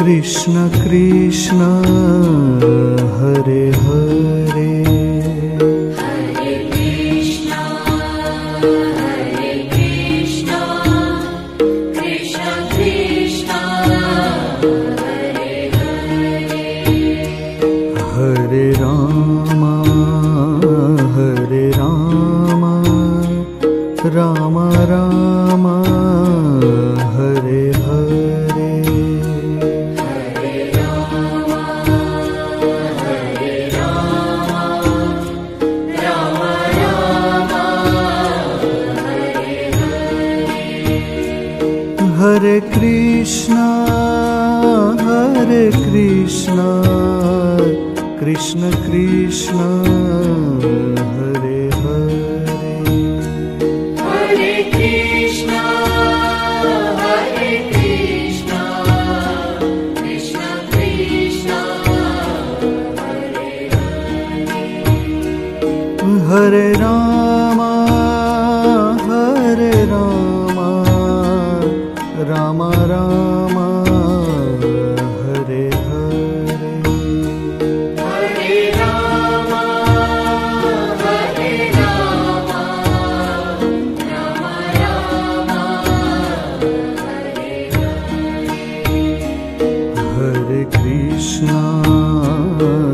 Krishna Krishna Hare Hare Hare Krishna Krishna Krishna Hare Hare Hare Rama Rama Rama Hare Hare Hare Krishna Krishna Krishna Hare Hare Hare Krishna Krishna Krishna Hare Hare Hare Rama Rama Rama Hare Hare Hare Rama Rama Rama Hare Hare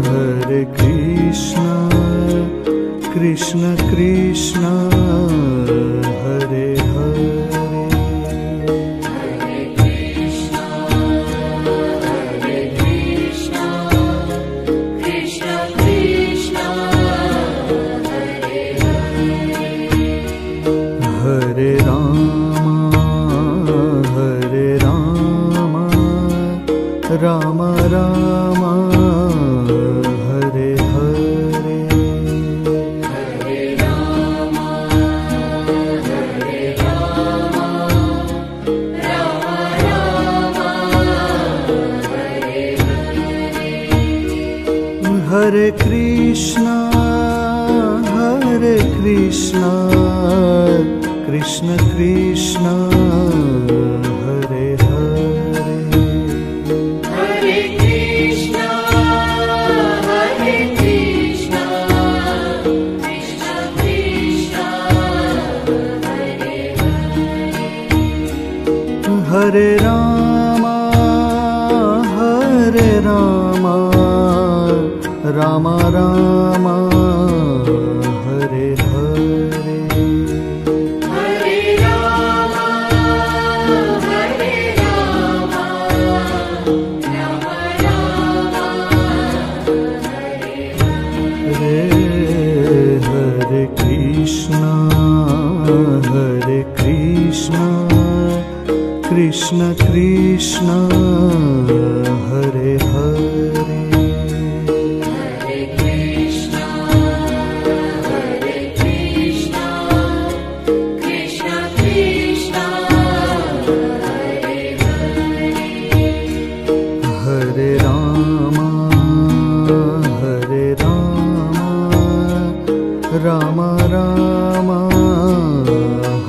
Hare Krishna Krishna Krishna Hare Hare Hare Rama Rama Rama Hare Hare Hare Rama Rama Rama Hare Hare Hare Krishna Krishna Krishna Hare Hare Hare Krishna Krishna Krishna Hare Hare Hare Rama Rama Rama Hare Hare Hare Rama Rama Rama Hare Hare Hare Krishna Krishna Krishna Hare Hare Hare Krishna Krishna Krishna Hare Hare Hare Rama Rama Rama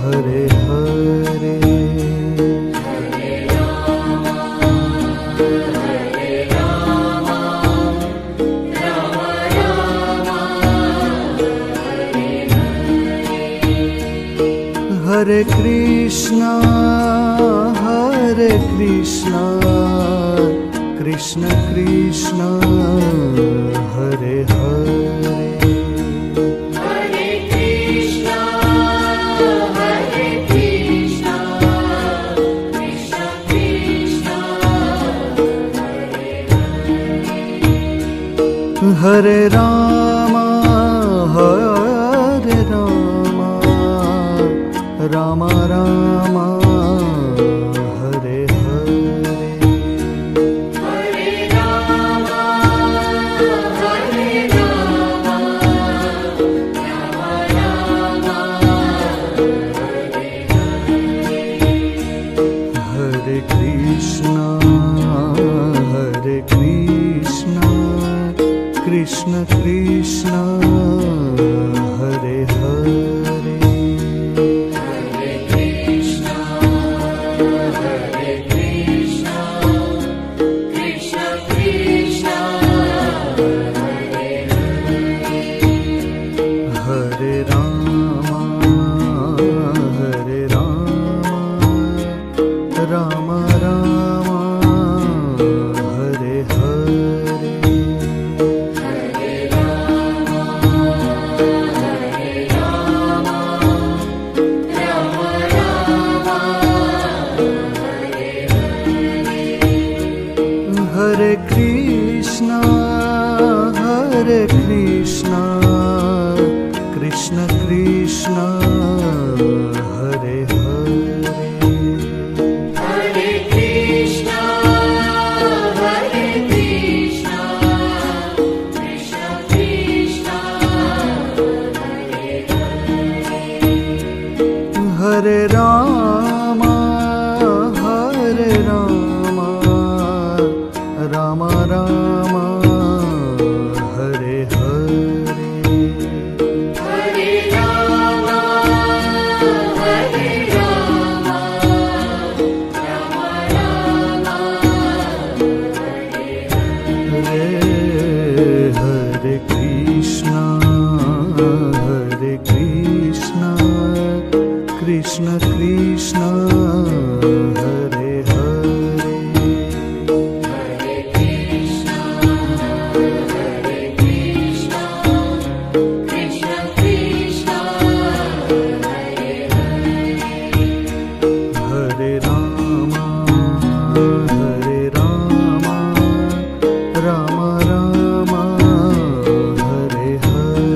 Hare Hare Hare Rama Rama Rama Hare Hare Hare Krishna Krishna Krishna Hare Hare Hare Krishna Krishna Krishna Hare Hare Hare Rama Krishna Krishna Hare Hare Hare Krishna Krishna Krishna Hare Hare Hare Rama Rama Rama Hare Hare Hare Rama Rama Rama Hare Hare Hare Krishna Krishna Krishna Hare Hare Hare Krishna Krishna Krishna Hare Hare Hare Rama Rama Rama Hare Hare Hare Rama Rama Rama Hare Hare Krishna Krishna Krishna Hare Hare Hare Krishna Krishna Krishna Hare Hare Hare Rama Rama Rama Hare Hare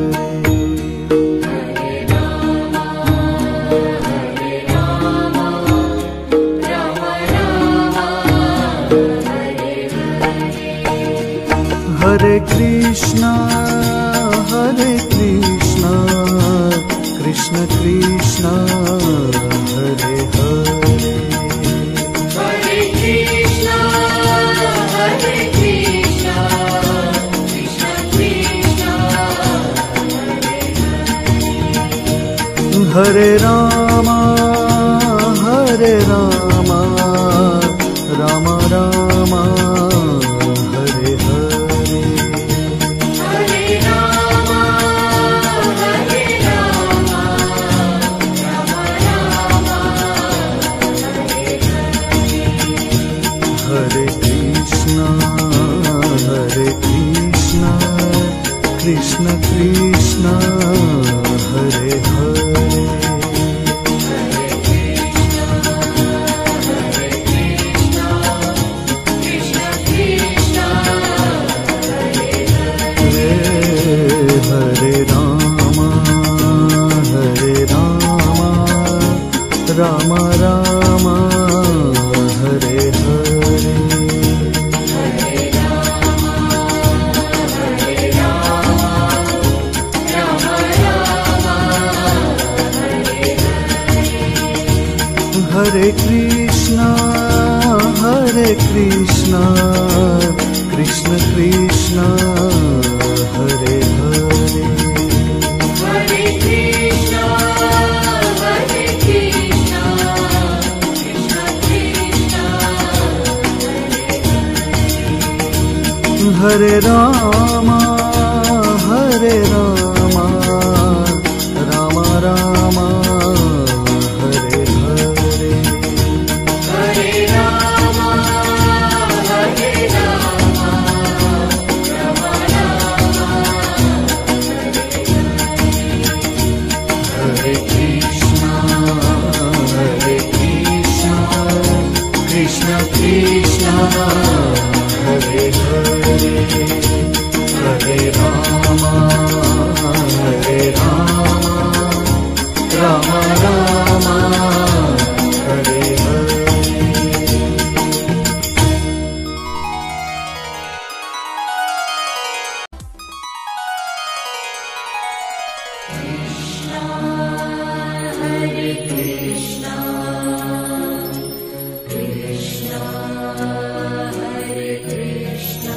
Hare Krishna Krishna Krishna Hare Hare Hare Krishna Krishna Krishna Hare Rama Rama Rama Hare Hare Hare Rama Rama Rama Hare Krishna Krishna Krishna Hare Hare Hare Rama Rama Rama Hare Hare Hare Rama Rama Rama Hare Hare Hare Krishna Krishna Krishna Hare Hare Hare Krishna Krishna Krishna Hare Rama Rama Rama Hare Hare Hare Rama Rama Rama Hare Krishna Krishna Krishna Hare Hare Hare Rama Rama Rama Hare Hare Krishna Hare Krishna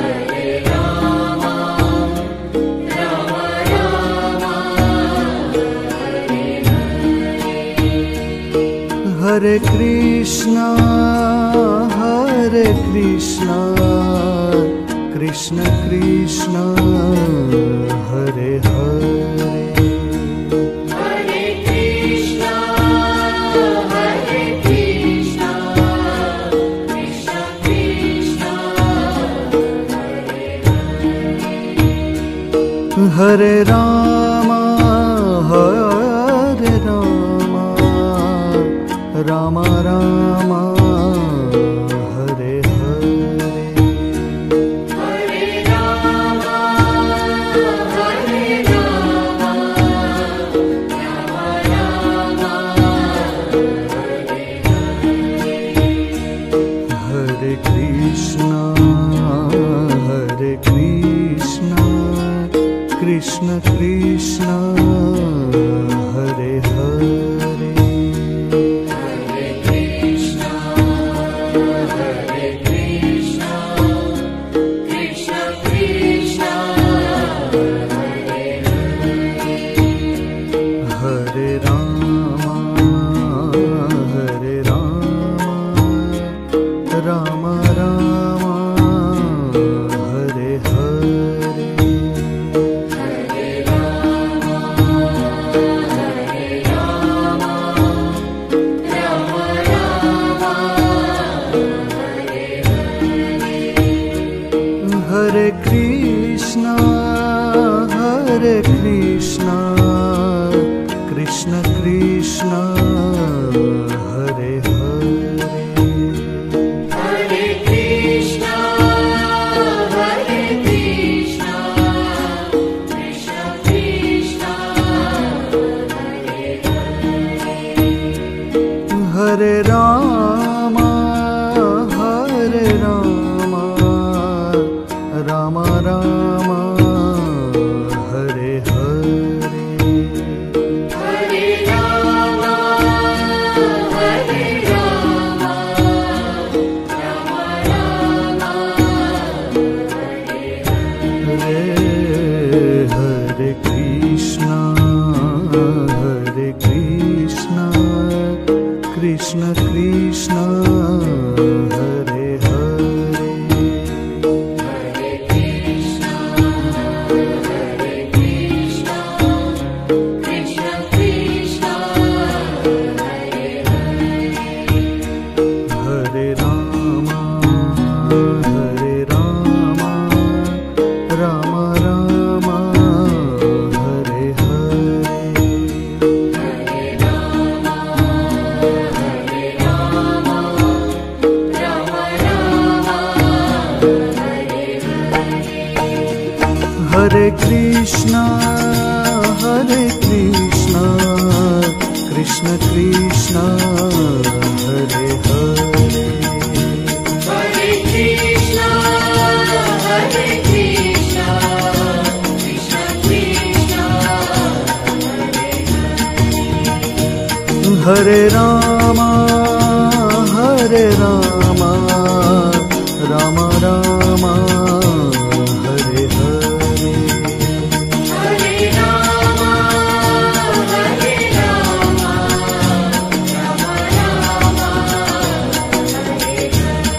Hare Krishna, Hare Krishna, Krishna Krishna, Hare Hare. Hare Krishna, Hare Krishna, Krishna Krishna, Hare Rama, Hare Rama, Rama Rama, Hare Hare. Hare Rama, Hare Rama, Rama Rama, Hare Krishna, Hare Krishna, Krishna Krishna, Hare Hare. Hare Krishna, Hare Ram Ram Hare Hare Hare Krishna Krishna Krishna Hare हरे Hare Krishna, Hare Krishna, Krishna Krishna, Hare Hare. हरे राम राम राम हरे हरे Hare Rama, Hare Rama, Rama Rama, Hare हरे कृष्णा कृष्ण कृष्ण हरे हरे Hare Krishna, Hare Krishna, Krishna Krishna, Hare Hare. हरे राम राम राम हरे हरे Hare Rama, Hare Rama, Rama Rama, Hare Hare. हरे कृष्णा कृष्ण कृष्ण हरे हरे Hare Krishna, Hare Krishna, Krishna Krishna, Hare Hare. हरे राम राम राम हरे हरे Hare Rama, Hare Rama, Rama Rama, Hare Hare.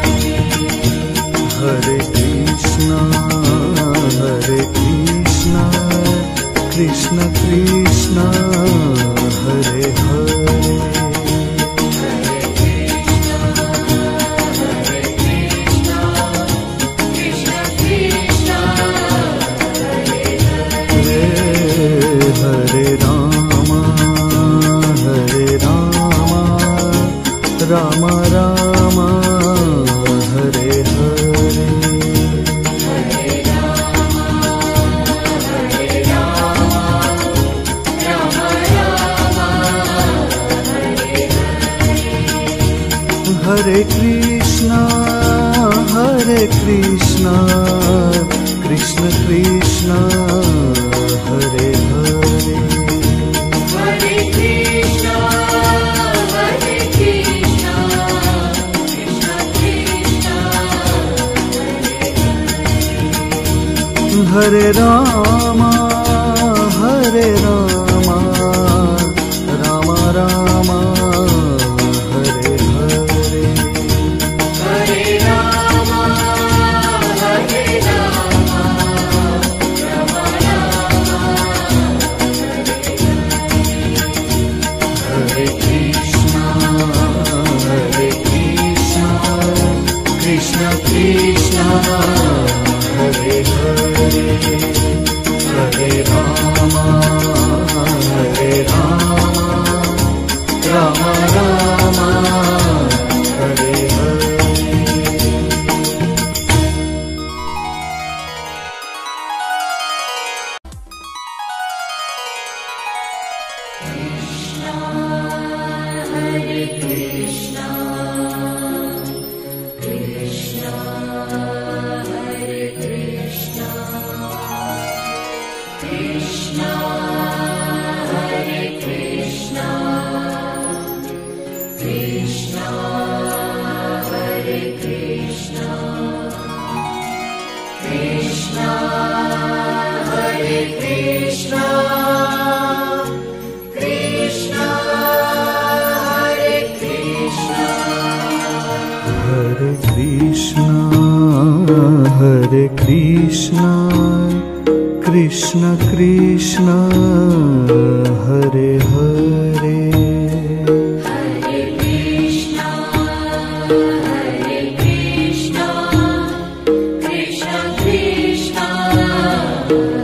हरे कृष्णा कृष्ण कृष्ण हरे हरे Hare Krishna, Hare Krishna, Krishna Krishna, Hare Hare. हरे राम राम राम हरे हरे Hare Rama, Hare Rama, Rama Rama, Hare Hare. हरे कृष्णा कृष्ण कृष्ण हरे हरे Hare Krishna, Hare Krishna, Krishna Krishna, Hare Hare. हरे राम राम राम हरे हरे Hare Rama, Hare Rama, Rama Rama, हरे कृष्णा कृष्ण कृष्ण हरे हरे हरे राम राम राम हरे हरे Hare Krishna, Krishna Hare Hare Krishna, Krishna Krishna, Hare Hare, Hare Krishna, Krishna Krishna,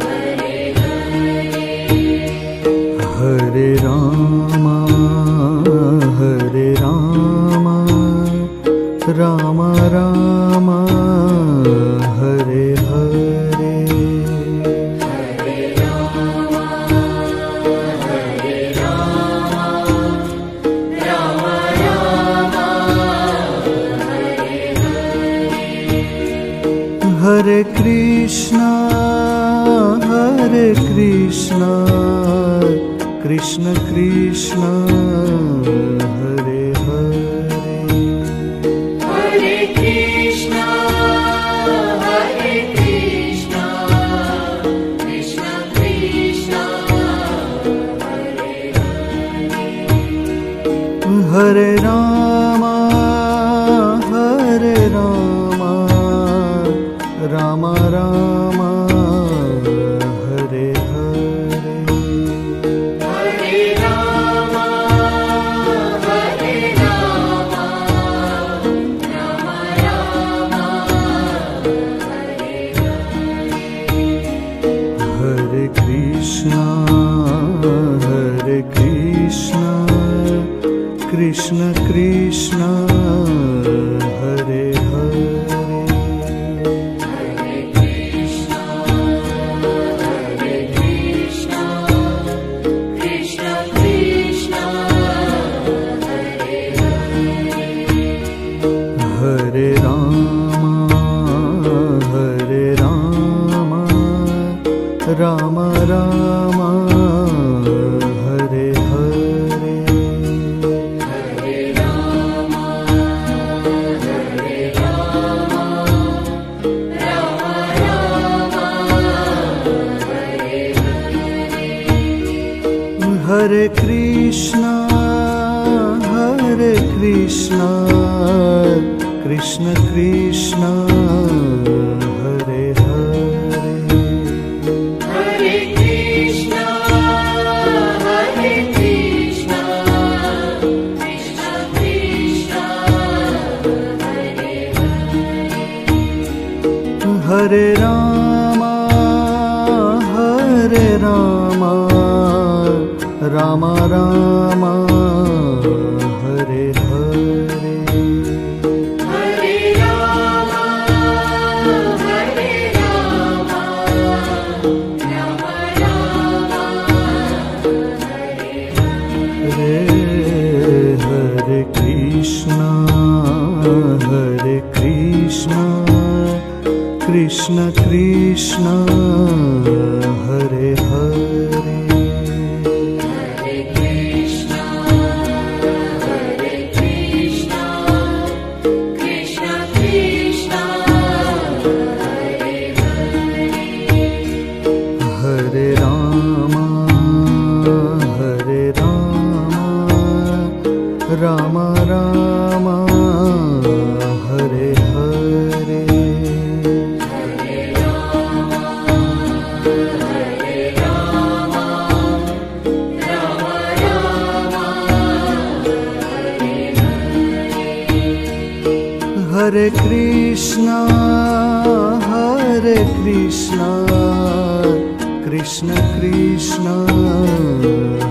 Hare Hare, Hare Rama, Rama Rama, Hare Hare, Hare Rama, Rama Rama, Hare Hare, Hare Krishna, Krishna Krishna, Hare Hare, Hare Krishna, Krishna Krishna, Hare Hare, Hare Rama, Rama Rama, Hare Hare, Hare Rama, Rama Rama, Hare Hare, Hare Krishna, Krishna Krishna, Hare Hare, Hare Krishna, Krishna Krishna, Hare Hare, Hare Rama, Rama Rama, Hare Hare, Hare Rama, Rama Rama, Hare Hare, Hare Krishna, Krishna Krishna, Hare Hare, Hare Krishna, Krishna Krishna, Hare Hare, Hare Rama, Rama Rama, Hare Hare, Hare Rama, Rama Rama, Hare Hare Krishna, Krishna Krishna, Hare Hare, Hare Krishna, Krishna Krishna, Hare Hare, Hare Rama, Rama Rama, Hare Hare, Hare Rama, Rama Rama, Hare Hare, Hare Krishna, Krishna Krishna,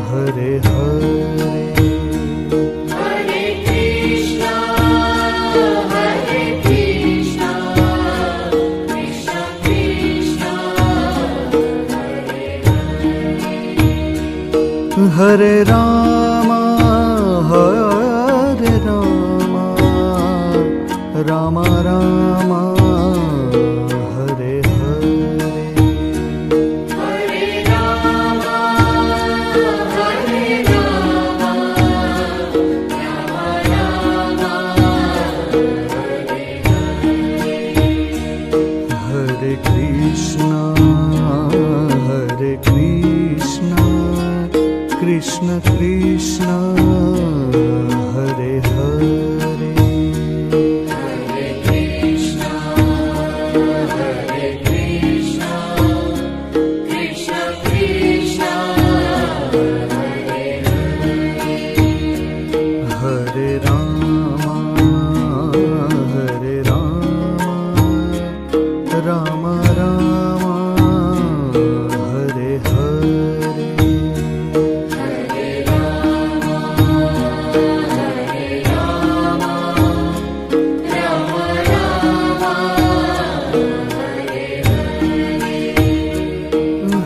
Hare Hare, Hare Krishna, Krishna Krishna, Hare Hare Hare, Rama, Rama Rama, Hare Hare, Hare Rama, Rama Rama, Hare Krishna, Krishna Krishna,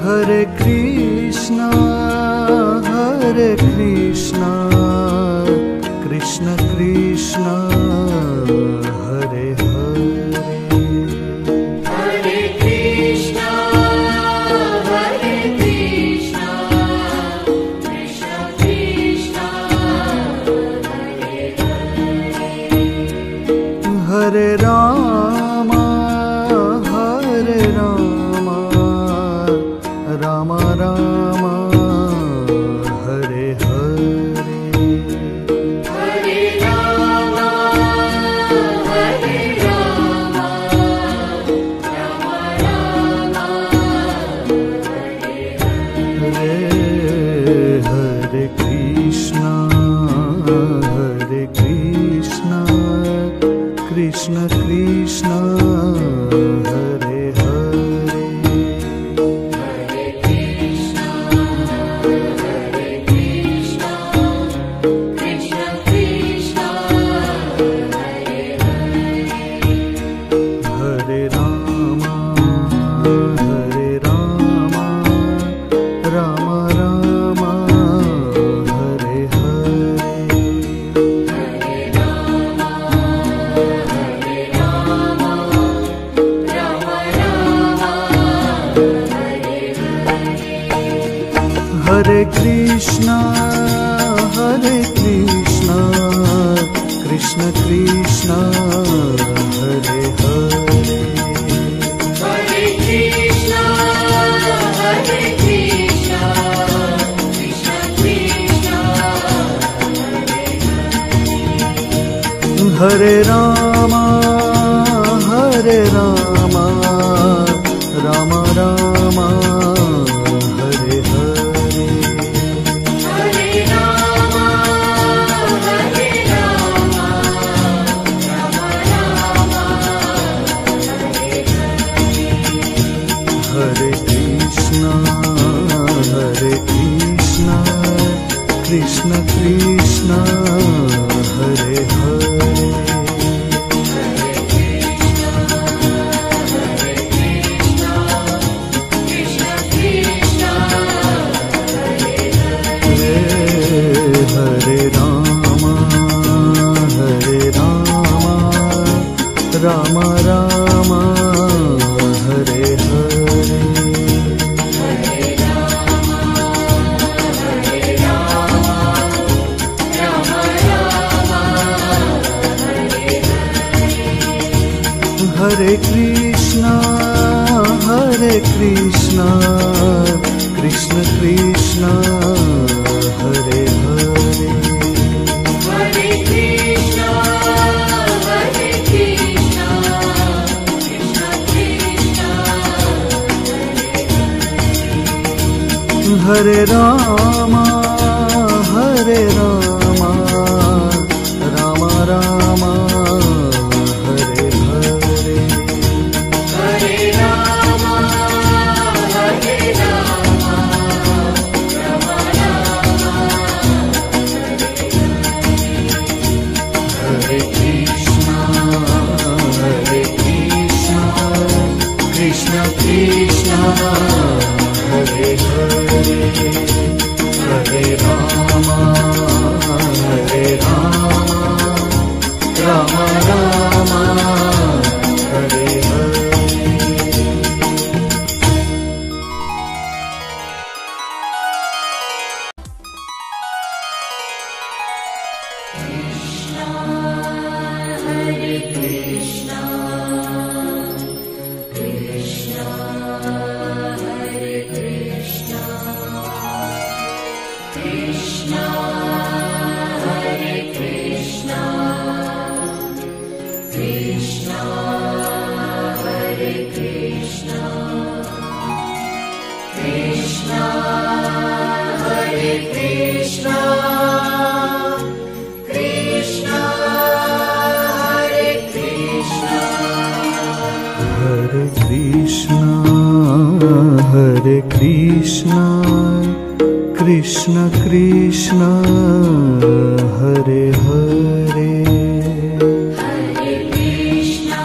Hare Krishna, Hare Krishna, Krishna Krishna, Hare Hare. Hare Krishna, Hare Krishna, Krishna Krishna, Hare Hare. Hare Rama, Hare Rama, Rama Rama, Hare Hare. Hare Rama, Hare Rama, Rama Rama, Hare Hare. Hare Krishna, Hare Krishna, Krishna Krishna, Hare Hare. Hare Krishna, Hare Krishna, Krishna Krishna, Hare Hare. Hare Rama, Hare Rama, Rama Rama, Hare Hare. Hare Rama, Hare Rama, Rama Rama, Hare Hare. Hare Krishna, Hare Krishna, Krishna Krishna, Hare Hare. Hare Krishna, Hare Krishna, Krishna Krishna, Hare Rama, Hare Rama, Rama Rama, Hare Hare. Hare Rama, Hare Rama, Rama Rama, Hare Hare. Hare Krishna, Hare Krishna, Krishna Krishna, Hare Hare. Hare Krishna, Hare Krishna, Krishna Krishna, Hare Hare. Hare Rama, Hare Rama, Rama Rama, Hare Hare. Hare Rama, Hare Rama, Rama Rama, Hare Hare. Hare Krishna, Hare Krishna, Krishna Krishna, Hare Hare. Hare Krishna, Hare Krishna, Krishna Krishna, Hare Hare. Hare Rama, Hare Rama, Rama Rama, Hare Hare. Hare Rama, Hare Rama, Rama Rama, Hare Krishna, Hare Krishna, Krishna Krishna, Hare Hare. Hare Rama, Hare Rama, Rama Rama, Hare Hare. Hare Krishna, Krishna Hare Krishna, Krishna Hare Krishna, Krishna Hare Krishna, Krishna Hare Krishna, Krishna Hare Krishna. Hare Krishna, Hare Krishna, Krishna Krishna, Hare Hare. Hare Krishna,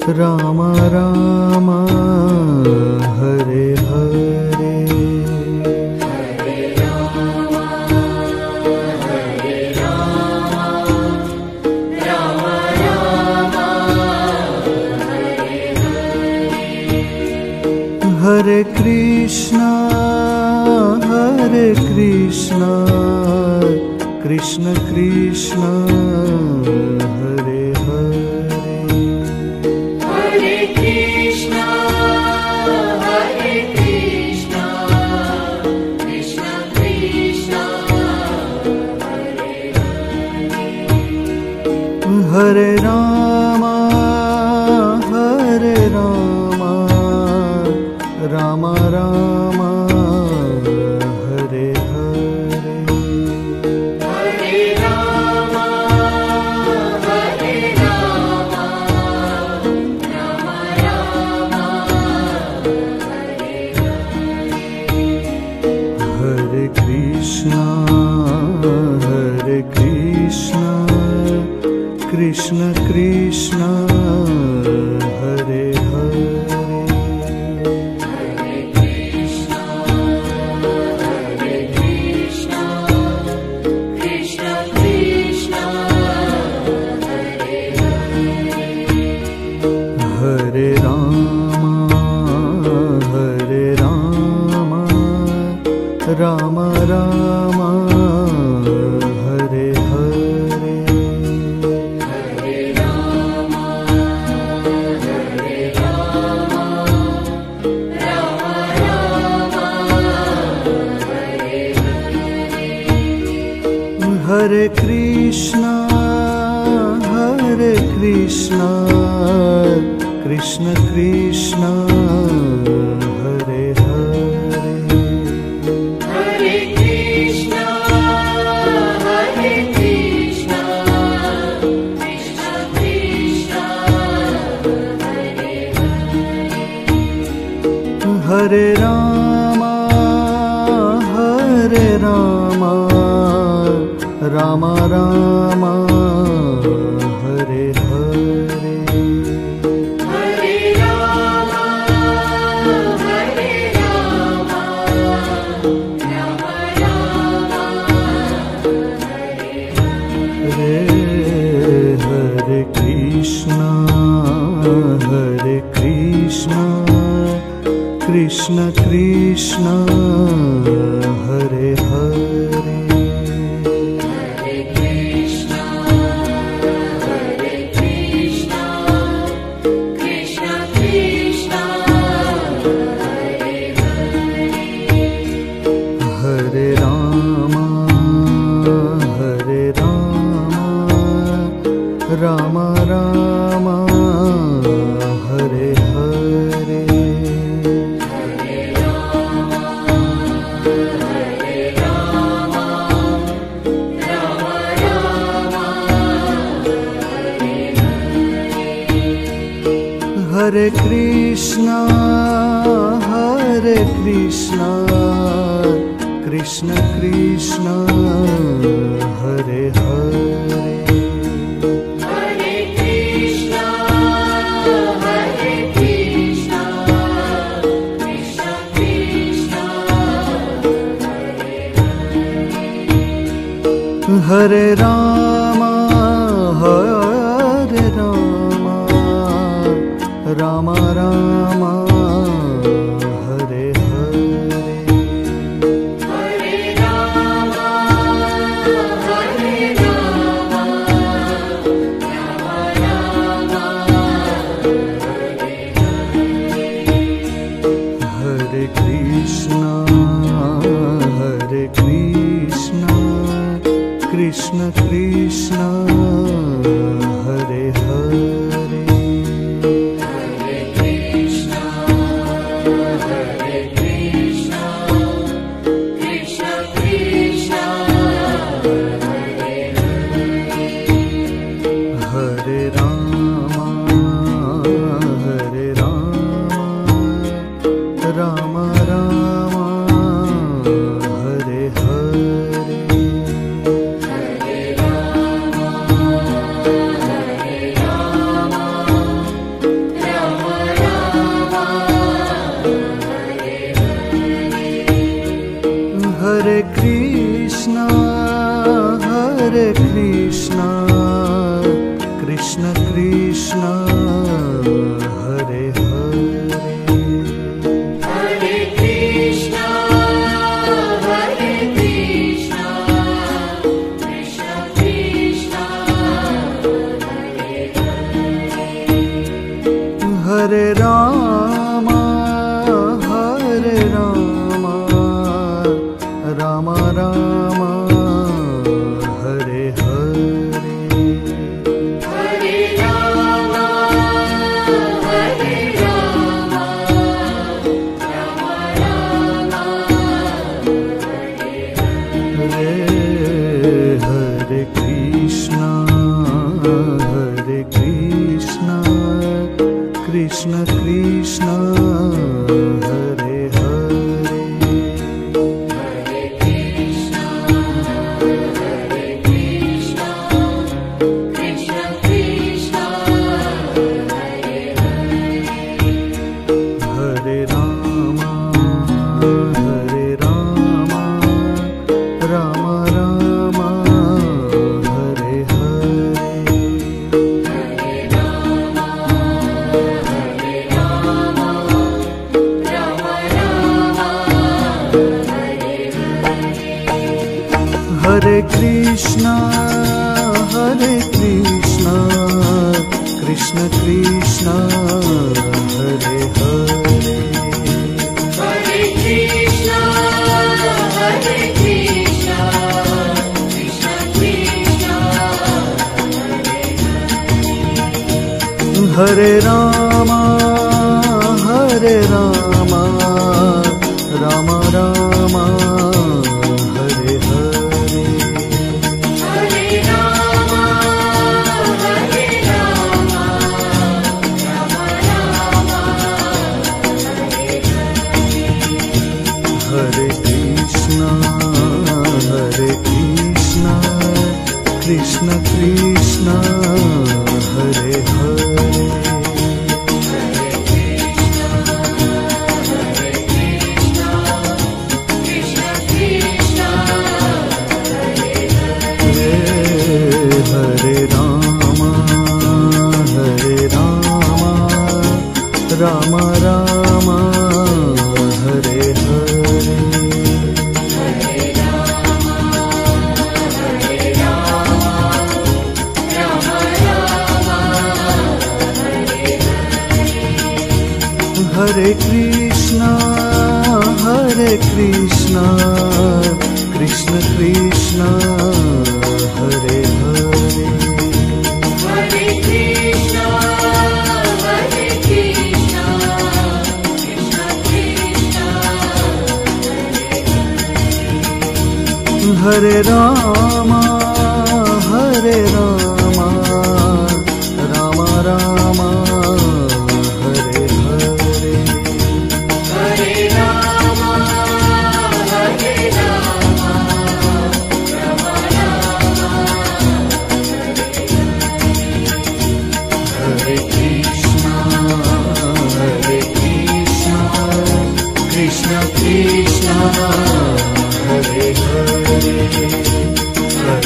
Ram Ram Hare Hare Hare Krishna Krishna Krishna Hare Hare Hare Krishna Krishna Krishna Hare Ram Ram Ram Hare Hare Hare Ram Ram Ram Hare Krishna Krishna Krishna Hare Hare Hare Ram Ram Ram Hare Hare Hare Krishna Krishna Krishna Hare Hare Hare Krishna Krishna Krishna Hare Ram Ram Ram Hare Hare Hare Ram Hare Hare Krishna Krishna Krishna Hare Hare Hare Ram Ram Ram Hare Hare Hare Krishna Krishna Krishna Hare Hare Hare Krishna Krishna Krishna Hare Ram Ram Ram Hare Hare Hare Ram Hare Krishna Krishna Krishna Hare Hare Hare Krishna Hare Rama, Hare Rama, Rama Rama, Hare Hare. Hare Rama, Hare Rama, Rama Rama, Hare Hare Krishna, Krishna Krishna, Hare Hare. Hare Krishna, Hare Krishna, Krishna Krishna, Hare Hare. Hare Rama, Rama Rama, Hare Hare. Hare Krishna, Krishna Krishna, Hare Hare. Hare Krishna, Hare Krishna, Krishna Krishna, Hare Hare. Hare Rama, Rama Rama, Hare Hare. Hare Rama, Hare Rama, Rama Rama, Hare Hare. Hare Krishna, Krishna Krishna, Hare Hare. Hare Rama, Rama Rama, Hare Hare. Hare Krishna, Krishna Krishna, Hare Hare. Hare Krishna, Hare Krishna, Krishna Krishna, Hare Hare. Hare Rama, Rama Rama, Hare Hare. Hare Rama, Hare Rama, Rama Rama, Hare Krishna, Krishna Krishna, Hare Hare. Hare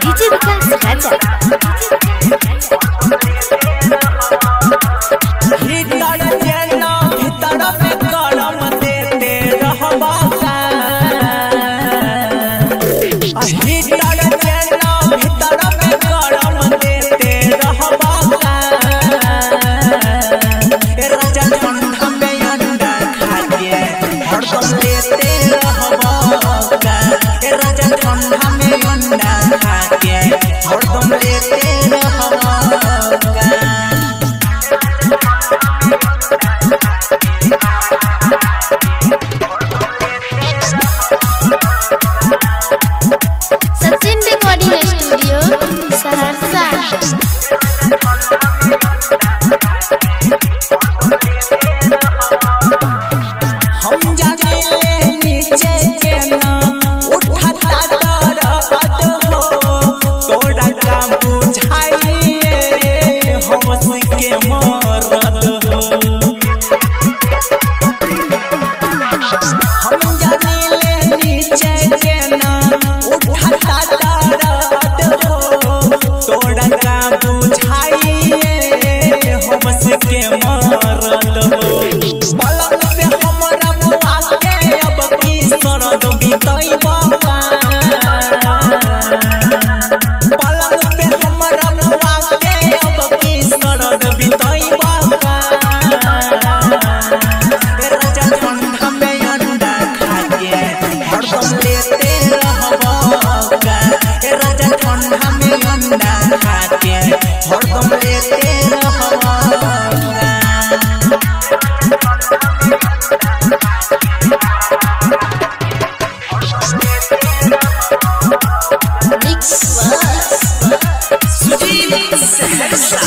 DJ Vikas Raja भीतर जेना भीतर में गरम देते रहबा का भीतर जेना भीतर में गरम देते रहबा का ए राजा ठंडा में अंडा खा के हरदम लेते रहबा का ए राजा ठंडा में अंडा खा के हरदम लेते रहबा का सचिन रिकॉर्डिंग स्टूडियो सहरसा हम जाने नीचे के ना उठाता दर्द हो तोड़ा का बुझाइए हम के मरद हो हम जाने नीचे के ना उठाता दर्द हो तोड़ा का बुझाइए हम के मरद हो पलक पे हमरा बुआ के अब की सरद बीतई बाबा पलक पे हमरा बुआ के अब की सरद बीतई बाबा ए राजा ठंडा में अंडा खा के हरदम लेते रहबा का ए राजा ठंडा में अंडा खा के हरदम लेते रहबा का मिक्स सुजीत सहरसा